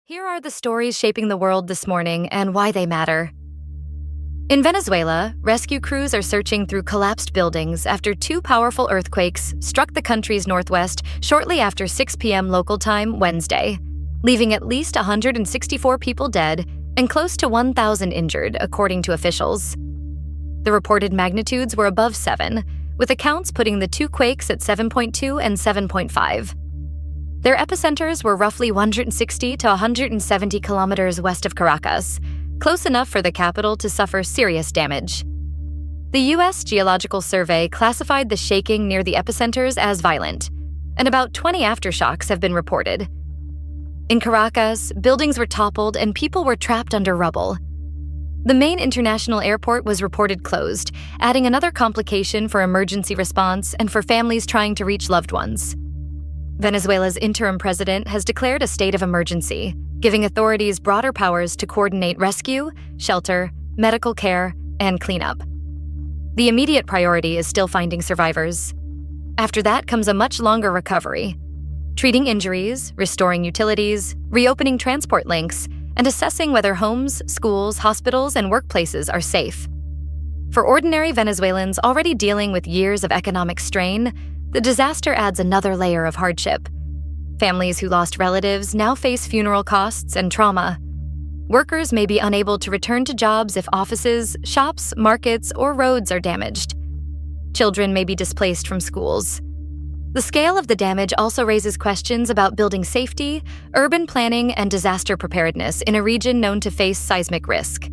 Here are the stories shaping the world this morning and why they matter. In Venezuela, rescue crews are searching through collapsed buildings after two powerful earthquakes struck the country's northwest shortly after 6 p.m. local time Wednesday, leaving at least 164 people dead and close to 1,000 injured, according to officials. The reported magnitudes were above 7, with accounts putting the two quakes at 7.2 and 7.5. Their epicenters were roughly 160 to 170 kilometers west of Caracas, close enough for the capital to suffer serious damage. The U.S. Geological Survey classified the shaking near the epicenters as violent, and about 20 aftershocks have been reported. In Caracas, buildings were toppled and people were trapped under rubble. The main international airport was reported closed, adding another complication for emergency response and for families trying to reach loved ones. Venezuela's interim president has declared a state of emergency, giving authorities broader powers to coordinate rescue, shelter, medical care, and cleanup. The immediate priority is still finding survivors. After that comes a much longer recovery, treating injuries, restoring utilities, reopening transport links, and assessing whether homes, schools, hospitals, and workplaces are safe. For ordinary Venezuelans already dealing with years of economic strain, the disaster adds another layer of hardship. Families who lost relatives now face funeral costs and trauma. Workers may be unable to return to jobs if offices, shops, markets, or roads are damaged. Children may be displaced from schools. The scale of the damage also raises questions about building safety, urban planning, and disaster preparedness in a region known to face seismic risk.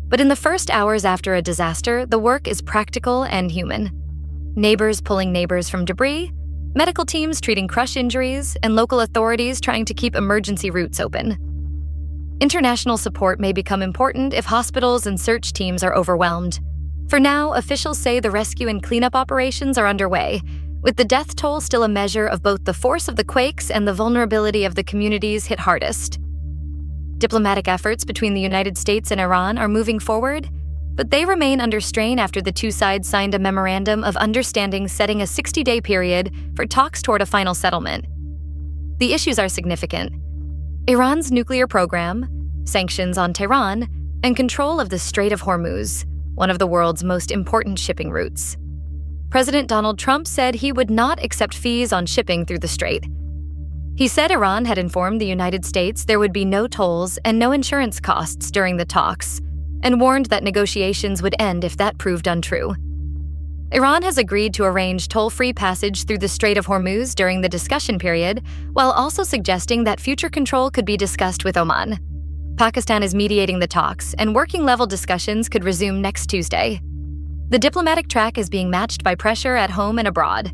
But in the first hours after a disaster, the work is practical and human. Neighbors pulling neighbors from debris, medical teams treating crush injuries, and local authorities trying to keep emergency routes open. International support may become important if hospitals and search teams are overwhelmed. For now, officials say the rescue and cleanup operations are underway, with the death toll still a measure of both the force of the quakes and the vulnerability of the communities hit hardest. Diplomatic efforts between the United States and Iran are moving forward, but they remain under strain after the two sides signed a memorandum of understanding setting a 60-day period for talks toward a final settlement. The issues are significant: Iran's nuclear program, sanctions on Tehran, and control of the Strait of Hormuz, one of the world's most important shipping routes. President Donald Trump said he would not accept fees on shipping through the strait. He said Iran had informed the United States there would be no tolls and no insurance costs during the talks, and warned that negotiations would end if that proved untrue. Iran has agreed to arrange toll-free passage through the Strait of Hormuz during the discussion period, while also suggesting that future control could be discussed with Oman. Pakistan is mediating the talks, and working-level discussions could resume next Tuesday. The diplomatic track is being matched by pressure at home and abroad.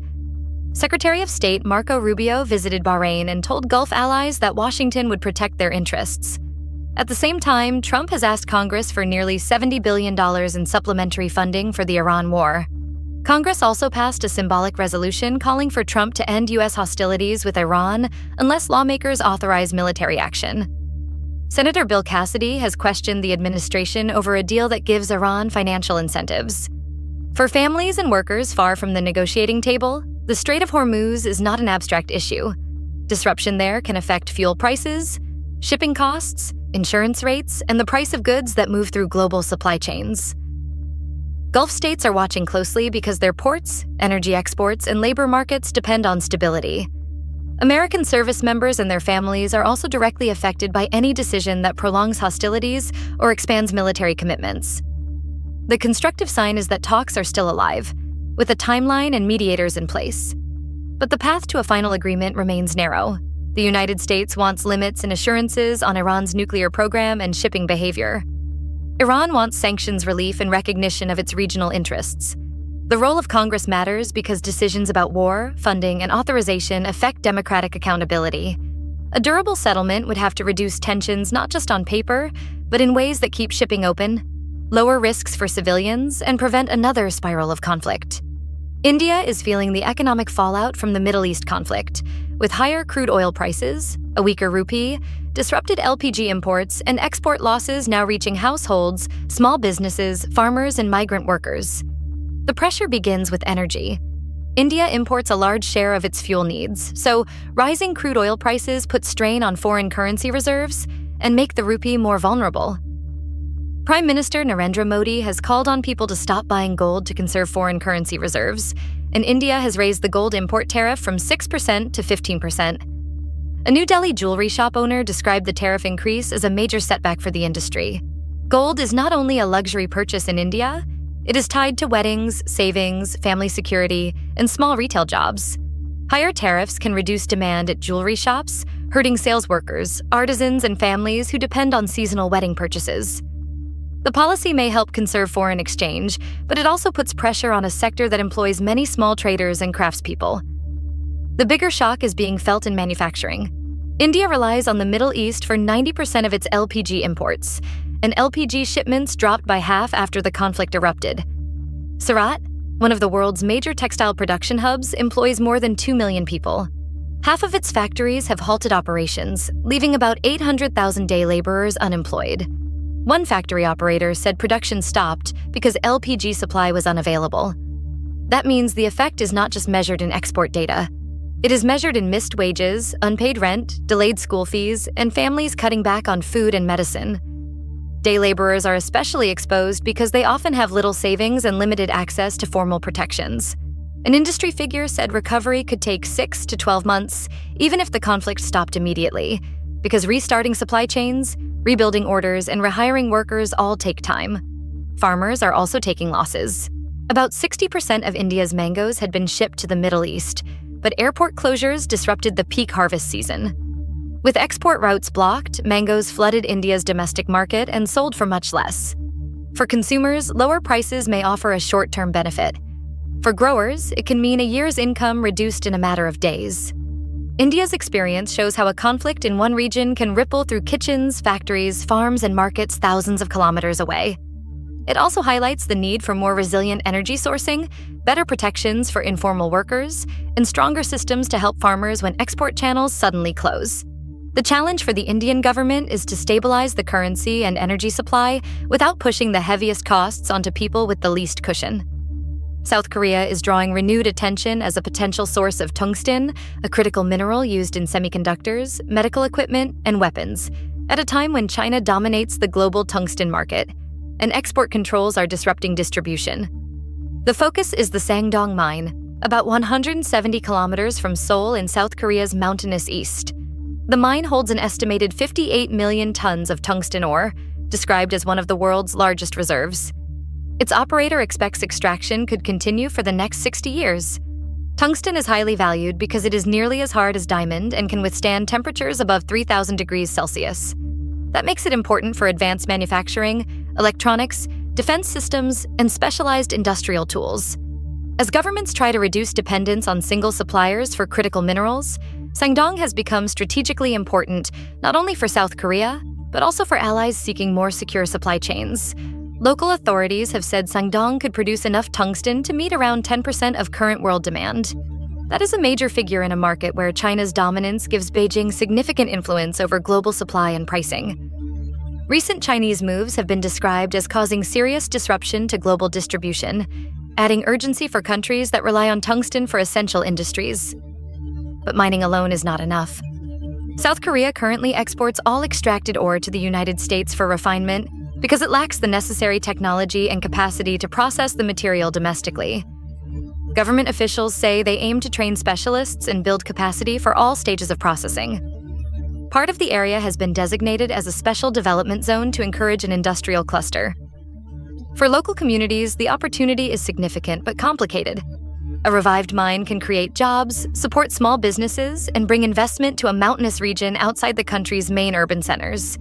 Secretary of State Marco Rubio visited Bahrain and told Gulf allies that Washington would protect their interests. At the same time, Trump has asked Congress for nearly $70 billion in supplementary funding for the Iran war. Congress also passed a symbolic resolution calling for Trump to end U.S. hostilities with Iran unless lawmakers authorize military action. Senator Bill Cassidy has questioned the administration over a deal that gives Iran financial incentives. For families and workers far from the negotiating table, the Strait of Hormuz is not an abstract issue. Disruption there can affect fuel prices, shipping costs, insurance rates, and the price of goods that move through global supply chains. Gulf states are watching closely because their ports, energy exports, and labor markets depend on stability. American service members and their families are also directly affected by any decision that prolongs hostilities or expands military commitments. The constructive sign is that talks are still alive, with a timeline and mediators in place. But the path to a final agreement remains narrow. The United States wants limits and assurances on Iran's nuclear program and shipping behavior. Iran wants sanctions relief and recognition of its regional interests. The role of Congress matters because decisions about war, funding, and authorization affect democratic accountability. A durable settlement would have to reduce tensions not just on paper, but in ways that keep shipping open, lower risks for civilians, and prevent another spiral of conflict. India is feeling the economic fallout from the Middle East conflict, with higher crude oil prices, a weaker rupee, disrupted LPG imports, and export losses now reaching households, small businesses, farmers, and migrant workers. The pressure begins with energy. India imports a large share of its fuel needs, so rising crude oil prices put strain on foreign currency reserves and make the rupee more vulnerable. Prime Minister Narendra Modi has called on people to stop buying gold to conserve foreign currency reserves, and India has raised the gold import tariff from 6% to 15%. A New Delhi jewelry shop owner described the tariff increase as a major setback for the industry. Gold is not only a luxury purchase in India, it is tied to weddings, savings, family security, and small retail jobs. Higher tariffs can reduce demand at jewelry shops, hurting sales workers, artisans, and families who depend on seasonal wedding purchases. The policy may help conserve foreign exchange, but it also puts pressure on a sector that employs many small traders and craftspeople. The bigger shock is being felt in manufacturing. India relies on the Middle East for 90% of its LPG imports, and LPG shipments dropped by half after the conflict erupted. Surat, one of the world's major textile production hubs, employs more than 2 million people. Half of its factories have halted operations, leaving about 800,000 day laborers unemployed. One factory operator said production stopped because LPG supply was unavailable. That means the effect is not just measured in export data. It is measured in missed wages, unpaid rent, delayed school fees, and families cutting back on food and medicine. Day laborers are especially exposed because they often have little savings and limited access to formal protections. An industry figure said recovery could take 6 to 12 months, even if the conflict stopped immediately, because restarting supply chains, rebuilding orders, and rehiring workers all take time. Farmers are also taking losses. About 60% of India's mangoes had been shipped to the Middle East, but airport closures disrupted the peak harvest season. With export routes blocked, mangoes flooded India's domestic market and sold for much less. For consumers, lower prices may offer a short-term benefit. For growers, it can mean a year's income reduced in a matter of days. India's experience shows how a conflict in one region can ripple through kitchens, factories, farms, and markets thousands of kilometers away. It also highlights the need for more resilient energy sourcing, better protections for informal workers, and stronger systems to help farmers when export channels suddenly close. The challenge for the Indian government is to stabilize the currency and energy supply without pushing the heaviest costs onto people with the least cushion. South Korea is drawing renewed attention as a potential source of tungsten, a critical mineral used in semiconductors, medical equipment, and weapons, at a time when China dominates the global tungsten market, and export controls are disrupting distribution. The focus is the Sangdong mine, about 170 kilometers from Seoul in South Korea's mountainous east. The mine holds an estimated 58 million tons of tungsten ore, described as one of the world's largest reserves. Its operator expects extraction could continue for the next 60 years. Tungsten is highly valued because it is nearly as hard as diamond and can withstand temperatures above 3,000 degrees Celsius. That makes it important for advanced manufacturing, electronics, defense systems, and specialized industrial tools. As governments try to reduce dependence on single suppliers for critical minerals, Sangdong has become strategically important not only for South Korea, but also for allies seeking more secure supply chains. Local authorities have said Sangdong could produce enough tungsten to meet around 10% of current world demand. That is a major figure in a market where China's dominance gives Beijing significant influence over global supply and pricing. Recent Chinese moves have been described as causing serious disruption to global distribution, adding urgency for countries that rely on tungsten for essential industries. But mining alone is not enough. South Korea currently exports all extracted ore to the United States for refinement because it lacks the necessary technology and capacity to process the material domestically. Government officials say they aim to train specialists and build capacity for all stages of processing. Part of the area has been designated as a special development zone to encourage an industrial cluster. For local communities, the opportunity is significant but complicated. A revived mine can create jobs, support small businesses, and bring investment to a mountainous region outside the country's main urban centers.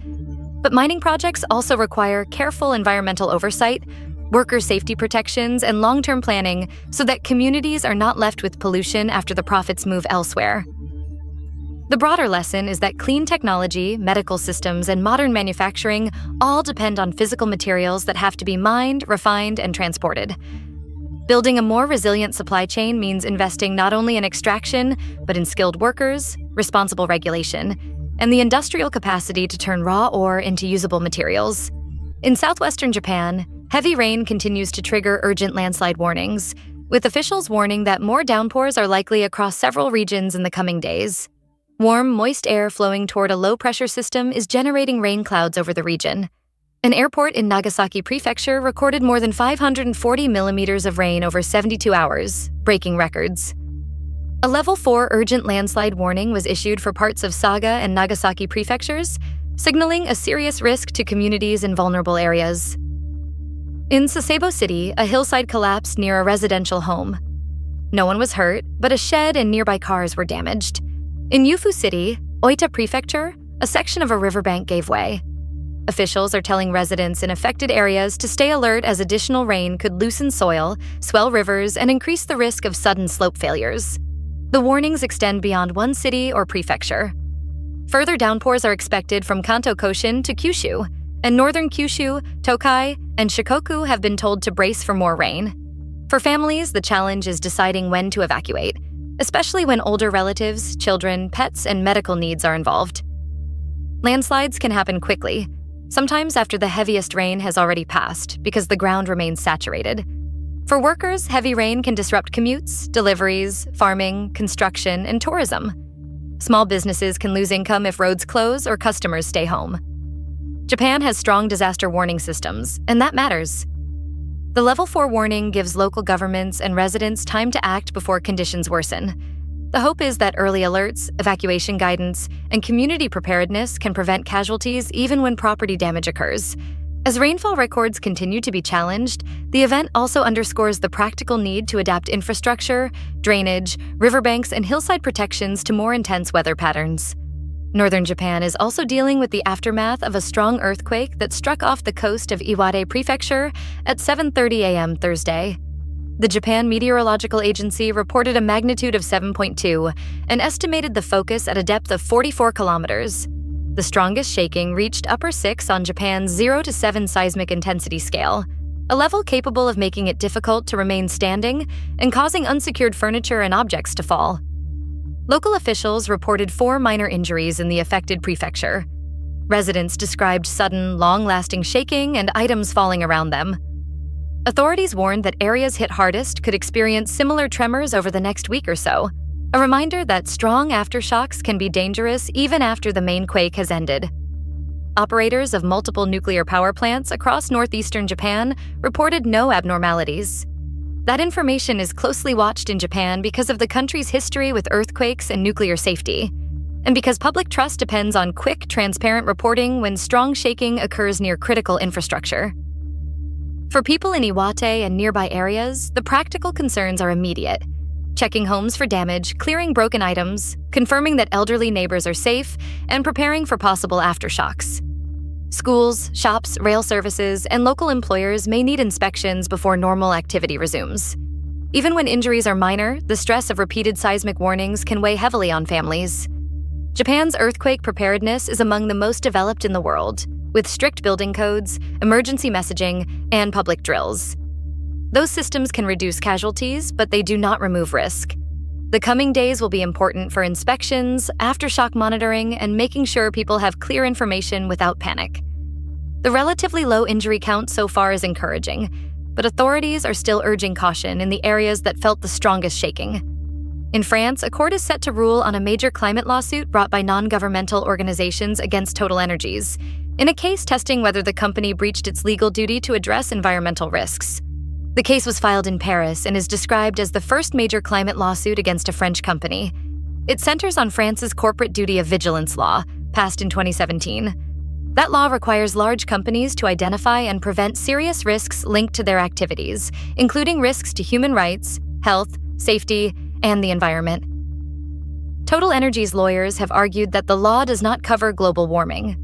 But mining projects also require careful environmental oversight, worker safety protections, and long-term planning so that communities are not left with pollution after the profits move elsewhere. The broader lesson is that clean technology, medical systems, and modern manufacturing all depend on physical materials that have to be mined, refined, and transported. Building a more resilient supply chain means investing not only in extraction, but in skilled workers, responsible regulation, and the industrial capacity to turn raw ore into usable materials. In southwestern Japan, heavy rain continues to trigger urgent landslide warnings, with officials warning that more downpours are likely across several regions in the coming days. Warm, moist air flowing toward a low-pressure system is generating rain clouds over the region. An airport in Nagasaki Prefecture recorded more than 540 millimeters of rain over 72 hours, breaking records. A Level 4 urgent landslide warning was issued for parts of Saga and Nagasaki prefectures, signaling a serious risk to communities in vulnerable areas. In Sasebo City, a hillside collapsed near a residential home. No one was hurt, but a shed and nearby cars were damaged. In Yufu City, Oita Prefecture, a section of a riverbank gave way. Officials are telling residents in affected areas to stay alert as additional rain could loosen soil, swell rivers, and increase the risk of sudden slope failures. The warnings extend beyond one city or prefecture. Further downpours are expected from Kanto Koshin to Kyushu, and northern Kyushu, Tokai, and Shikoku have been told to brace for more rain. For families, the challenge is deciding when to evacuate, especially when older relatives, children, pets, and medical needs are involved. Landslides can happen quickly, sometimes after the heaviest rain has already passed because the ground remains saturated. For workers, heavy rain can disrupt commutes, deliveries, farming, construction, and tourism. Small businesses can lose income if roads close or customers stay home. Japan has strong disaster warning systems, and that matters. The Level 4 warning gives local governments and residents time to act before conditions worsen. The hope is that early alerts, evacuation guidance, and community preparedness can prevent casualties even when property damage occurs. As rainfall records continue to be challenged, the event also underscores the practical need to adapt infrastructure, drainage, riverbanks, and hillside protections to more intense weather patterns. Northern Japan is also dealing with the aftermath of a strong earthquake that struck off the coast of Iwate Prefecture at 7:30 a.m. Thursday. The Japan Meteorological Agency reported a magnitude of 7.2 and estimated the focus at a depth of 44 kilometers. The strongest shaking reached upper 6 on Japan's 0 to 7 seismic intensity scale, a level capable of making it difficult to remain standing and causing unsecured furniture and objects to fall. Local officials reported 4 minor injuries in the affected prefecture. Residents described sudden, long-lasting shaking and items falling around them. Authorities warned that areas hit hardest could experience similar tremors over the next week or so, a reminder that strong aftershocks can be dangerous even after the main quake has ended. Operators of multiple nuclear power plants across northeastern Japan reported no abnormalities. That information is closely watched in Japan because of the country's history with earthquakes and nuclear safety, and because public trust depends on quick, transparent reporting when strong shaking occurs near critical infrastructure. For people in Iwate and nearby areas, the practical concerns are immediate: checking homes for damage, clearing broken items, confirming that elderly neighbors are safe, and preparing for possible aftershocks. Schools, shops, rail services, and local employers may need inspections before normal activity resumes. Even when injuries are minor, the stress of repeated seismic warnings can weigh heavily on families. Japan's earthquake preparedness is among the most developed in the world, with strict building codes, emergency messaging, and public drills. Those systems can reduce casualties, but they do not remove risk. The coming days will be important for inspections, aftershock monitoring, and making sure people have clear information without panic. The relatively low injury count so far is encouraging, but authorities are still urging caution in the areas that felt the strongest shaking. In France, a court is set to rule on a major climate lawsuit brought by non-governmental organizations against TotalEnergies, in a case testing whether the company breached its legal duty to address environmental risks. The case was filed in Paris and is described as the first major climate lawsuit against a French company. It centers on France's corporate duty of vigilance law, passed in 2017. That law requires large companies to identify and prevent serious risks linked to their activities, including risks to human rights, health, safety, and the environment. TotalEnergies lawyers have argued that the law does not cover global warming.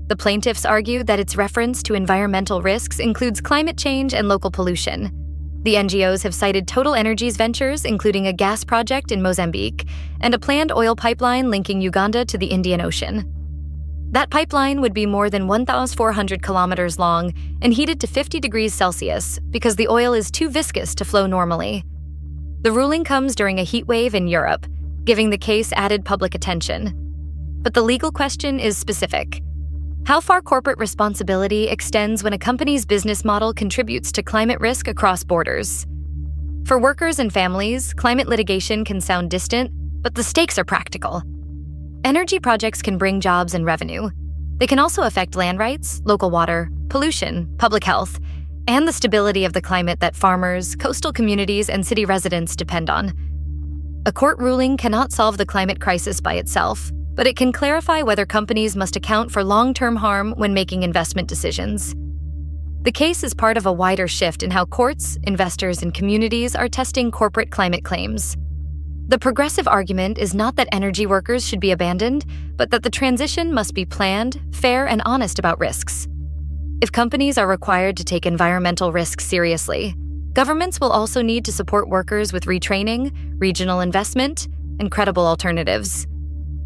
The plaintiffs argue that its reference to environmental risks includes climate change and local pollution. The NGOs have cited TotalEnergies ventures, including a gas project in Mozambique and a planned oil pipeline linking Uganda to the Indian Ocean. That pipeline would be more than 1,400 kilometers long and heated to 50 degrees Celsius because the oil is too viscous to flow normally. The ruling comes during a heat wave in Europe, giving the case added public attention. But the legal question is specific. How far corporate responsibility extends when a company's business model contributes to climate risk across borders? For workers and families, climate litigation can sound distant, but the stakes are practical. Energy projects can bring jobs and revenue. They can also affect land rights, local water, pollution, public health, and the stability of the climate that farmers, coastal communities, and city residents depend on. A court ruling cannot solve the climate crisis by itself, but it can clarify whether companies must account for long-term harm when making investment decisions. The case is part of a wider shift in how courts, investors, and communities are testing corporate climate claims. The progressive argument is not that energy workers should be abandoned, but that the transition must be planned, fair, and honest about risks. If companies are required to take environmental risks seriously, governments will also need to support workers with retraining, regional investment, and credible alternatives.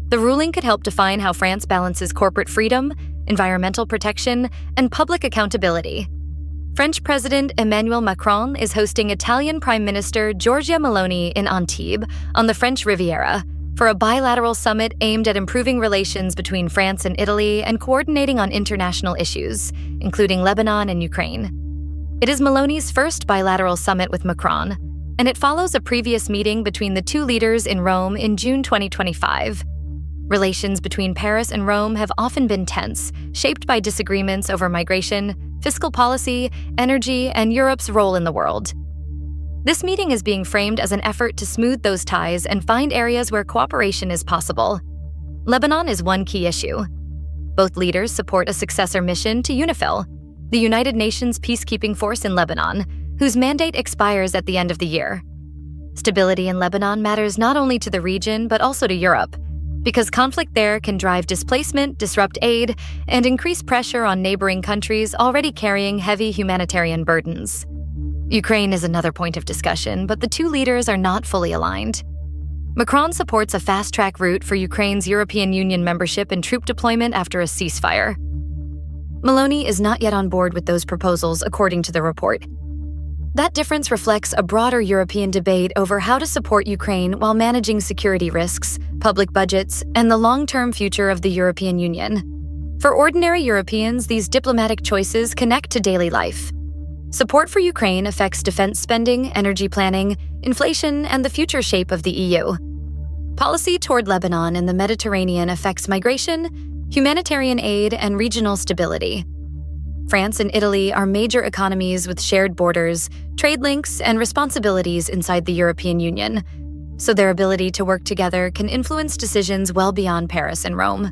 The ruling could help define how France balances corporate freedom, environmental protection, and public accountability. French President Emmanuel Macron is hosting Italian Prime Minister Giorgia Meloni in Antibes on the French Riviera for a bilateral summit aimed at improving relations between France and Italy and coordinating on international issues, including Lebanon and Ukraine. It is Meloni's first bilateral summit with Macron, and it follows a previous meeting between the two leaders in Rome in June 2025. Relations between Paris and Rome have often been tense, shaped by disagreements over migration, fiscal policy, energy, and Europe's role in the world. This meeting is being framed as an effort to smooth those ties and find areas where cooperation is possible. Lebanon is one key issue. Both leaders support a successor mission to UNIFIL, the United Nations peacekeeping force in Lebanon, whose mandate expires at the end of the year. Stability in Lebanon matters not only to the region but also to Europe, because conflict there can drive displacement, disrupt aid, and increase pressure on neighboring countries already carrying heavy humanitarian burdens. Ukraine is another point of discussion, but the two leaders are not fully aligned. Macron supports a fast-track route for Ukraine's European Union membership and troop deployment after a ceasefire. Meloni is not yet on board with those proposals, according to the report. That difference reflects a broader European debate over how to support Ukraine while managing security risks, public budgets, and the long-term future of the European Union. For ordinary Europeans, these diplomatic choices connect to daily life. Support for Ukraine affects defense spending, energy planning, inflation, and the future shape of the EU. Policy toward Lebanon and the Mediterranean affects migration, humanitarian aid, and regional stability. France and Italy are major economies with shared borders, trade links, and responsibilities inside the European Union, so their ability to work together can influence decisions well beyond Paris and Rome.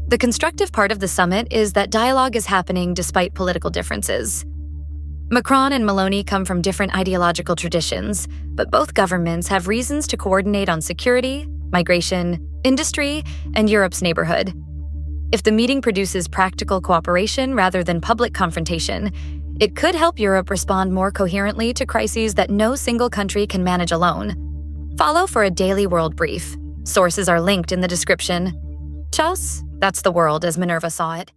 The constructive part of the summit is that dialogue is happening despite political differences. Macron and Meloni come from different ideological traditions, but both governments have reasons to coordinate on security, migration, industry, and Europe's neighborhood. If the meeting produces practical cooperation rather than public confrontation, it could help Europe respond more coherently to crises that no single country can manage alone. Follow for a daily world brief. Sources are linked in the description. Tschüss, that's the world as Minerva saw it.